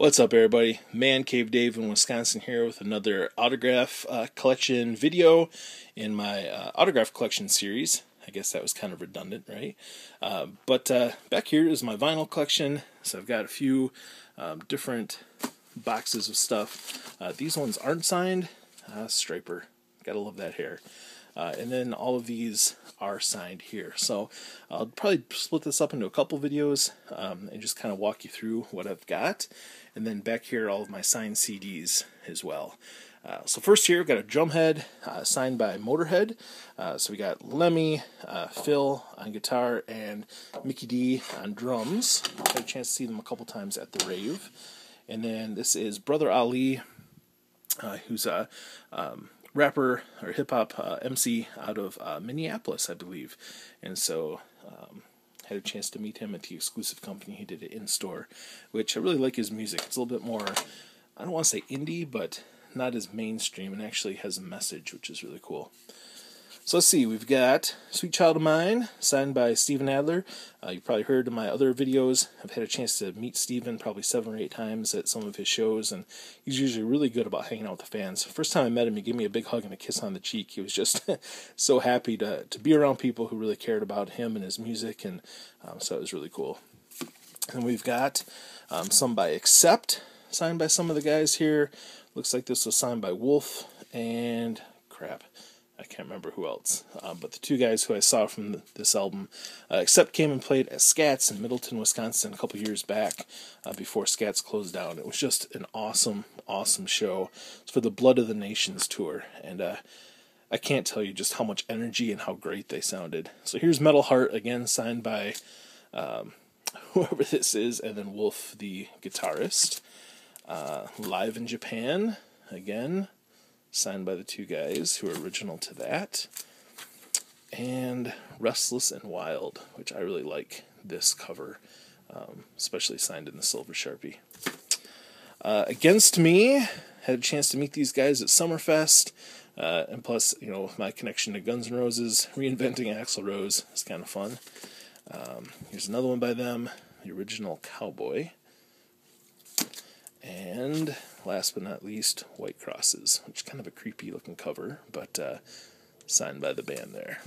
What's up, everybody? Mancave Dave in Wisconsin here with another autograph collection video in my autograph collection series. I guess that was kind of redundant, right? But back here is my vinyl collection. So I've got a few different boxes of stuff. These ones aren't signed. Striper. Gotta love that hair. And then all of these are signed here. So I'll probably split this up into a couple videos and just kind of walk you through what I've got. And then back here, all of my signed CDs as well. So first here, I've got a drumhead signed by Motorhead. So we got Lemmy, Phil on guitar, and Mickey D on drums. I had a chance to see them a couple times at the rave. And then this is Brother Ali, who's a rapper or hip-hop MC out of Minneapolis, I believe. And so had a chance to meet him at the exclusive company. He did it in-store, which I really like his music. It's a little bit more, I don't want to say indie, but not as mainstream, and actually has a message, which is really cool. So let's see, we've got Sweet Child of Mine, signed by Steven Adler. You probably heard in my other videos, I've had a chance to meet Steven probably 7 or 8 times at some of his shows, and he's usually really good about hanging out with the fans. First time I met him, he gave me a big hug and a kiss on the cheek. He was just so happy to be around people who really cared about him and his music, and so it was really cool. And we've got some by Accept, signed by some of the guys here. Looks like this was signed by Wolf and I can't remember who else, but the two guys who I saw from this album, Accept came and played at Scats in Middleton, Wisconsin a couple years back before Scats closed down. It was just an awesome, awesome show. It's for the Blood of the Nations tour, and I can't tell you just how much energy and how great they sounded. So here's Metal Heart, again signed by whoever this is, and then Wolf, the guitarist. Live in Japan, again, signed by the two guys who are original to that. And Restless and Wild, which I really like this cover, especially signed in the silver Sharpie. Against Me, had a chance to meet these guys at Summerfest, and plus, you know, my connection to Guns N' Roses, reinventing Axl Rose is kind of fun. Here's another one by them, the original Cowboy. And last but not least, White Crosses, which is kind of a creepy looking cover, but signed by the band there.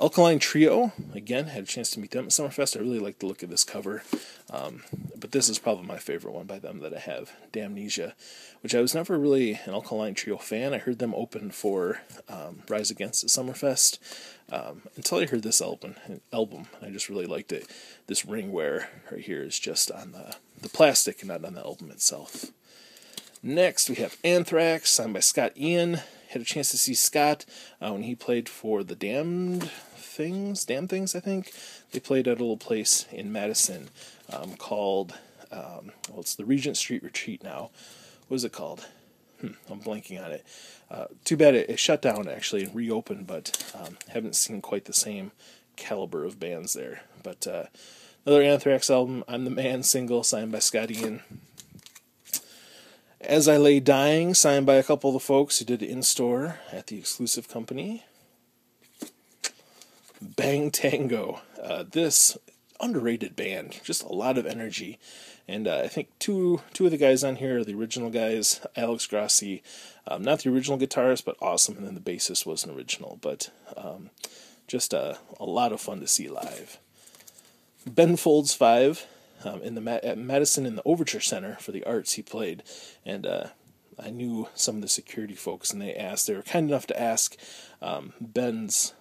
Alkaline Trio, again, had a chance to meet them at Summerfest. I really like the look of this cover, but this is probably my favorite one by them that I have, Damnesia, which I was never really an Alkaline Trio fan. I heard them open for Rise Against at Summerfest until I heard this album. I just really liked it. This ring wear right here is just on the plastic and not on the album itself. Next, we have Anthrax, signed by Scott Ian. Had a chance to see Scott when he played for the Damn Things, I think. They played at a little place in Madison called, it's the Regent Street Retreat now. What is it called? I'm blanking on it. Too bad it shut down, actually, and reopened, but haven't seen quite the same caliber of bands there. But another Anthrax album, I'm the Man single, signed by Scott Ian. As I Lay Dying, signed by a couple of the folks who did it in-store at the exclusive company. Bang Tango. This underrated band, just a lot of energy. And I think two of the guys on here are the original guys. Alex Grassi, not the original guitarist, but awesome. And then the bassist wasn't original, but just a lot of fun to see live. Ben Folds 5. At Madison in the Overture Center for the Arts he played, and I knew some of the security folks, and they were kind enough to ask Ben's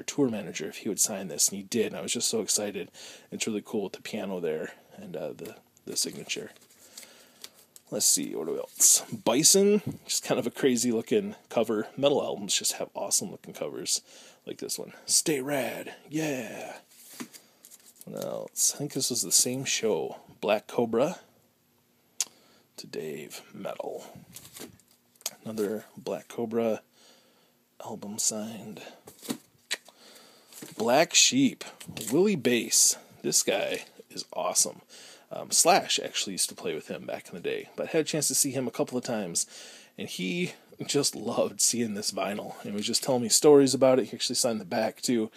tour manager, if he would sign this, and he did, and I was just so excited. It's really cool with the piano there, and the signature. Let's see, what else? Bison, just kind of a crazy looking cover. Metal albums just have awesome looking covers, like this one. Stay Rad, yeah! What else? I think this was the same show. Black Cobra to Dave, Metal. Another Black Cobra album signed. Black Sheep, Willie Bass. This guy is awesome. Slash actually used to play with him back in the day, but I had a chance to see him a couple of times, and he just loved seeing this vinyl. He was just telling me stories about it. He actually signed the back too.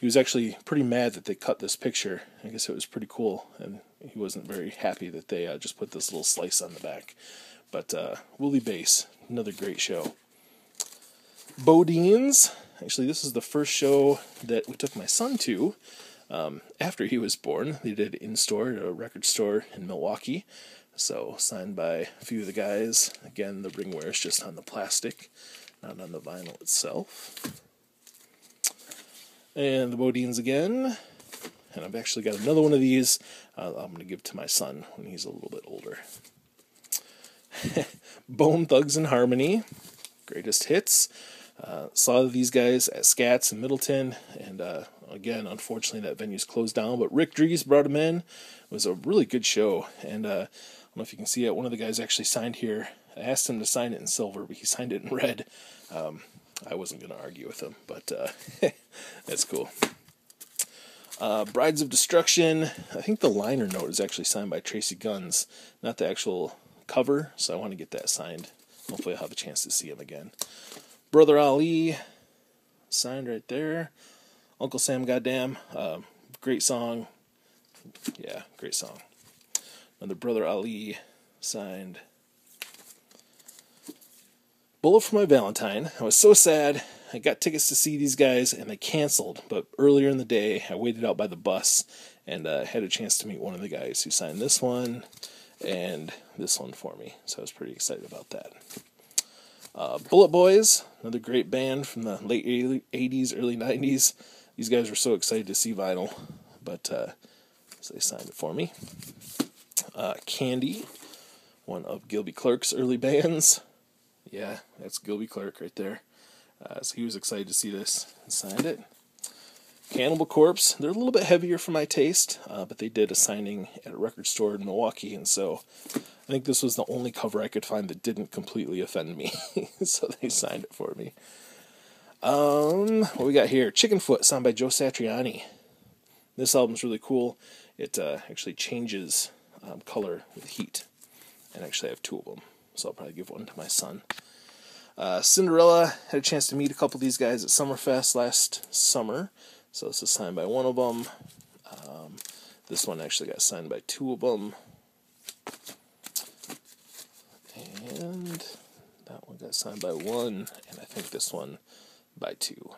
he was actually pretty mad that they cut this picture. I guess it was pretty cool, and he wasn't very happy that they just put this little slice on the back. But Woolly Bass, another great show. Bodine's. Actually, this is the first show that we took my son to after he was born. They did in-store at a record store in Milwaukee. So, signed by a few of the guys. Again, the ringware is just on the plastic, not on the vinyl itself. And the Bodines again. And I've actually got another one of these I'm going to give to my son when he's a little bit older. Bone Thugs and Harmony. Greatest hits. Saw these guys at Scats in Middleton, and again, unfortunately, that venue's closed down, but Rick Dries brought him in. It was a really good show, and I don't know if you can see it, one of the guys actually signed here. I asked him to sign it in silver, but he signed it in red. I wasn't going to argue with him, but that's cool. Brides of Destruction. I think the liner note is actually signed by Tracy Guns, not the actual cover, so I want to get that signed. Hopefully I'll have a chance to see him again. Brother Ali, signed right there. Uncle Sam Goddamn, great song. Yeah, great song. Another Brother Ali, signed. Bullet for My Valentine. I was so sad. I got tickets to see these guys, and they canceled. But earlier in the day, I waited out by the bus, and had a chance to meet one of the guys who signed this one and this one for me. So I was pretty excited about that. Bullet Boys, another great band from the late 80s, early 90s. These guys were so excited to see vinyl, but so they signed it for me. Candy, one of Gilby Clarke's early bands. Yeah, that's Gilby Clarke right there. So he was excited to see this and signed it. Cannibal Corpse, they're a little bit heavier for my taste, but they did a signing at a record store in Milwaukee, and so I think this was the only cover I could find that didn't completely offend me, so they signed it for me. What we got here? Chicken Foot, signed by Joe Satriani. This album's really cool. It actually changes color with heat, and actually I have two of them, so I'll probably give one to my son. Cinderella, had a chance to meet a couple of these guys at Summerfest last summer. So this is signed by one of them. This one actually got signed by two of them. And that one got signed by one. And I think this one by two.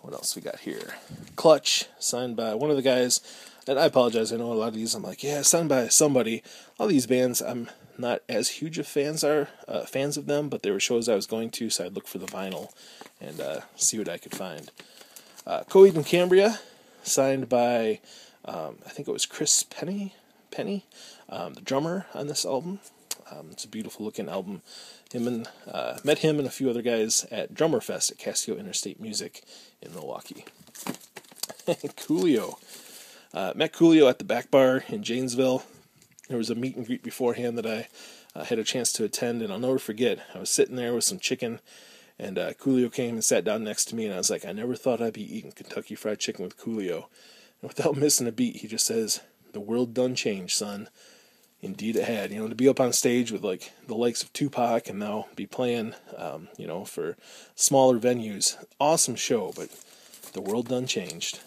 What else we got here? Clutch, signed by one of the guys. And I apologize, I know a lot of these I'm like, yeah, signed by somebody. All these bands, I'm not as huge of fans of them, but there were shows I was going to, so I'd look for the vinyl and see what I could find. Coheed and Cambria, signed by, I think it was Chris Penny, the drummer on this album. It's a beautiful looking album. Met him and a few other guys at Drummerfest at Casio Interstate Music in Milwaukee. Coolio. Met Coolio at the Back Bar in Janesville. There was a meet and greet beforehand that I had a chance to attend, and I'll never forget. I was sitting there with some chicken, and Coolio came and sat down next to me, and I was like, I never thought I'd be eating Kentucky Fried Chicken with Coolio. And without missing a beat, he just says, "The world done changed, son." Indeed it had. To be up on stage with like the likes of Tupac and now be playing, for smaller venues. Awesome show, but the world done changed.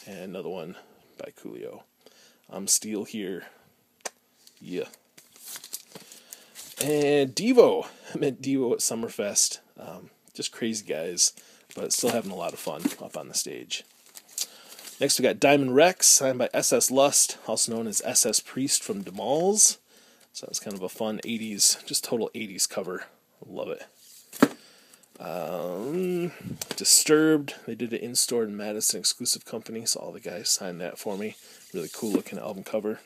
And another one by Coolio. I'm still here. Yeah. And Devo. I met Devo at Summerfest. Just crazy guys, but still having a lot of fun up on the stage. Next we got Diamond Rex, signed by SS Lust, also known as SS Priest from DeMalls. So it's kind of a fun 80s, just total 80s cover. Love it. Disturbed, they did it in-store in Madison, exclusive company, so all the guys signed that for me. Really cool looking album cover.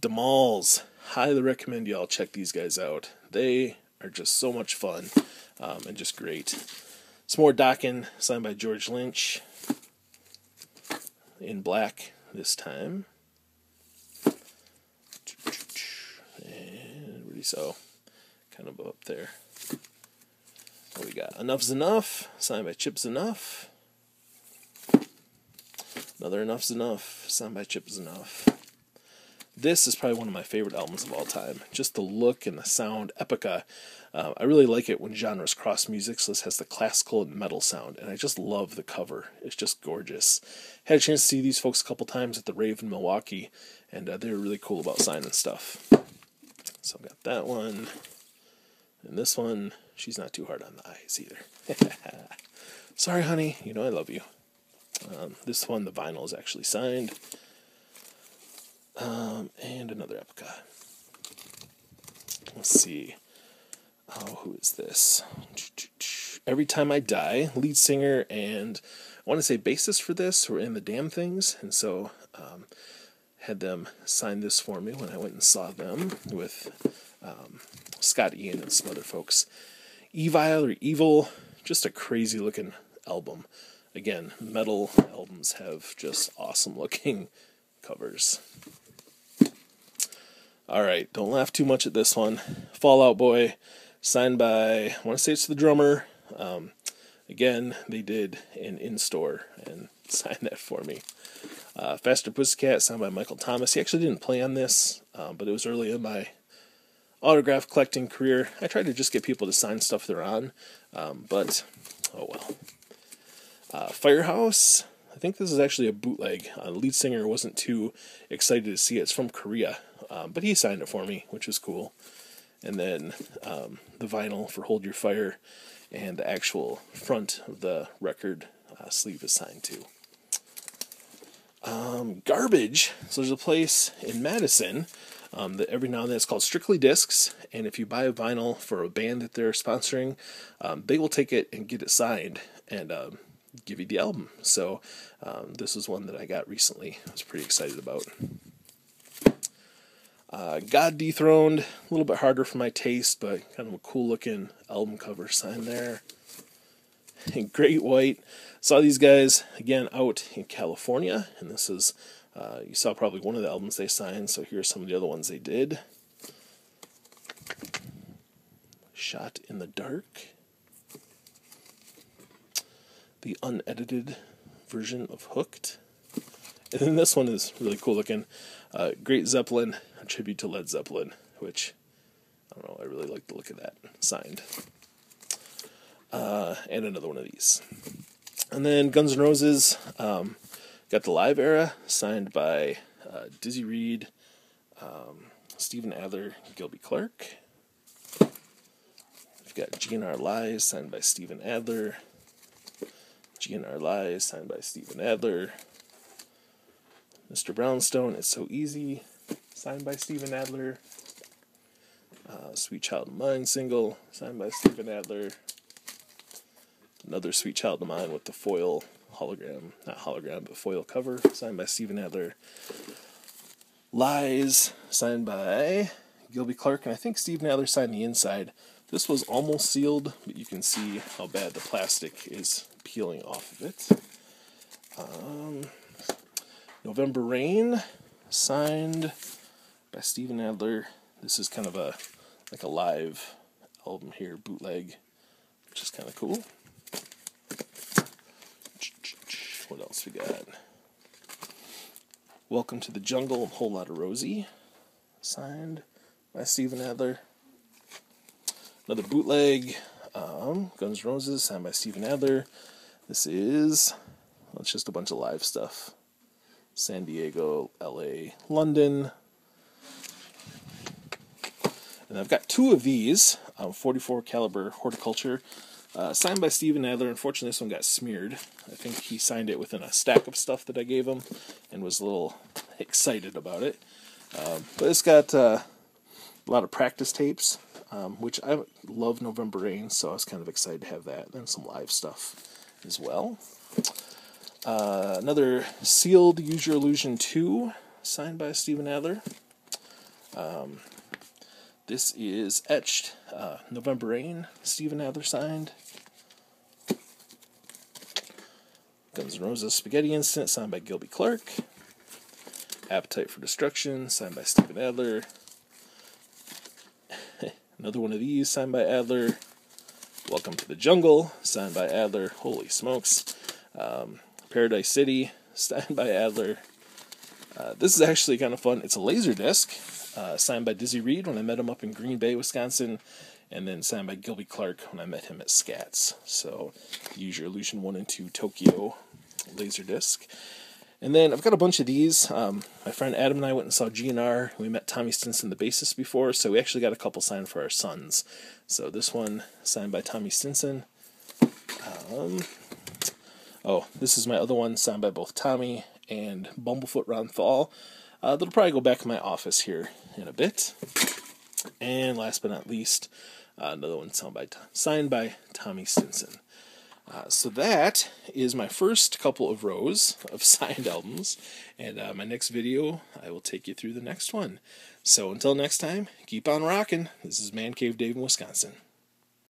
DeMalls, highly recommend y'all check these guys out. They are just so much fun and just great. Some more Dokken, signed by George Lynch. In black this time. And what do you saw? Kind of up there. What we got? Enough's Enough, signed by Chip's Enough. Another Enough's Enough, signed by Chip's Enough. This is probably one of my favorite albums of all time. Just the look and the sound, Epica. I really like it when genres cross music, so this has the classical and metal sound, and I just love the cover. It's just gorgeous. Had a chance to see these folks a couple times at the Rave in Milwaukee, and they were really cool about signing stuff. So I've got that one, and this one, she's not too hard on the eyes either. Sorry, honey, you know I love you. This one, the vinyl is actually signed. And another Epica. Let's see. Oh, who is this? Every Time I Die, lead singer and I want to say bassist for this were in the Damn Things, and so had them sign this for me when I went and saw them with Scott Ian and some other folks. Evil or Evil, just a crazy looking album. Again, metal albums have just awesome looking covers. Alright, don't laugh too much at this one. Fall Out Boy, signed by, I want to say it's the drummer. Again, they did an in-store and signed that for me. Faster Pussycat, signed by Michael Thomas. He actually didn't play on this, but it was early in my autograph collecting career. I tried to just get people to sign stuff they're on, but oh well. Firehouse, I think this is actually a bootleg. The lead singer wasn't too excited to see it. It's from Korea, but he signed it for me, which was cool. And then the vinyl for Hold Your Fire and the actual front of the record sleeve is signed too. Garbage. So there's a place in Madison that every now and then it's called Strictly Discs, and if you buy a vinyl for a band that they're sponsoring, they will take it and get it signed and give you the album. So this was one that I got recently. I was pretty excited about. God Dethroned, a little bit harder for my taste, but kind of a cool looking album cover sign there. And Great White, saw these guys again out in California, and this is, you saw probably one of the albums they signed, so here's some of the other ones they did. Shot in the Dark, the unedited version of Hooked, and then this one is really cool looking. Great Zeppelin, a tribute to Led Zeppelin, which, I don't know, I really like the look of that, signed. And another one of these. And then Guns N' Roses, got the live era, signed by Dizzy Reed, Steven Adler, Gilby Clarke. We've got GNR Lies, signed by Steven Adler. GNR Lies, signed by Steven Adler. Mr. Brownstone, It's So Easy, signed by Steven Adler. Sweet Child of Mine single, signed by Steven Adler. Another Sweet Child of Mine with the foil hologram, not hologram, but foil cover, signed by Steven Adler. Lies, signed by Gilby Clarke, and I think Steven Adler signed the inside. This was almost sealed, but you can see how bad the plastic is peeling off of it. November Rain, signed by Steven Adler. This is kind of a live album here, bootleg, which is kind of cool. What else we got? Welcome to the Jungle, A Whole Lot of Rosie, signed by Steven Adler. Another bootleg, Guns N' Roses, signed by Steven Adler. This is, well, it's just a bunch of live stuff. San Diego, LA, London. And I've got two of these, 44 caliber horticulture, signed by Steven Adler. Unfortunately, this one got smeared. I think he signed it within a stack of stuff that I gave him and was a little excited about it. But it's got a lot of practice tapes, which I love November Rain, so I was kind of excited to have that. And some live stuff as well. Another sealed Use Your Illusion 2, signed by Steven Adler. This is etched, November Rain, Steven Adler signed. Guns N' Roses Spaghetti Incident, signed by Gilby Clarke. Appetite for Destruction, signed by Steven Adler. Another one of these, signed by Adler. Welcome to the Jungle, signed by Adler. Holy smokes. Paradise City, signed by Adler. This is actually kind of fun. It's a laser disc, signed by Dizzy Reed when I met him up in Green Bay, Wisconsin, and then signed by Gilby Clark when I met him at Scats. So, use your Illusion 1 and 2 Tokyo laser disc. And then I've got a bunch of these. My friend Adam and I went and saw GNR. We met Tommy Stinson, the bassist, before, so we actually got a couple signed for our sons. So this one signed by Tommy Stinson. This is my other one signed by both Tommy and Bumblefoot Ron Thal. That'll probably go back in my office here in a bit. And last but not least, another one signed by Tommy Stinson. So that is my first couple of rows of signed albums, and my next video, I will take you through the next one. So until next time, keep on rocking. This is Mancave Dave in Wisconsin.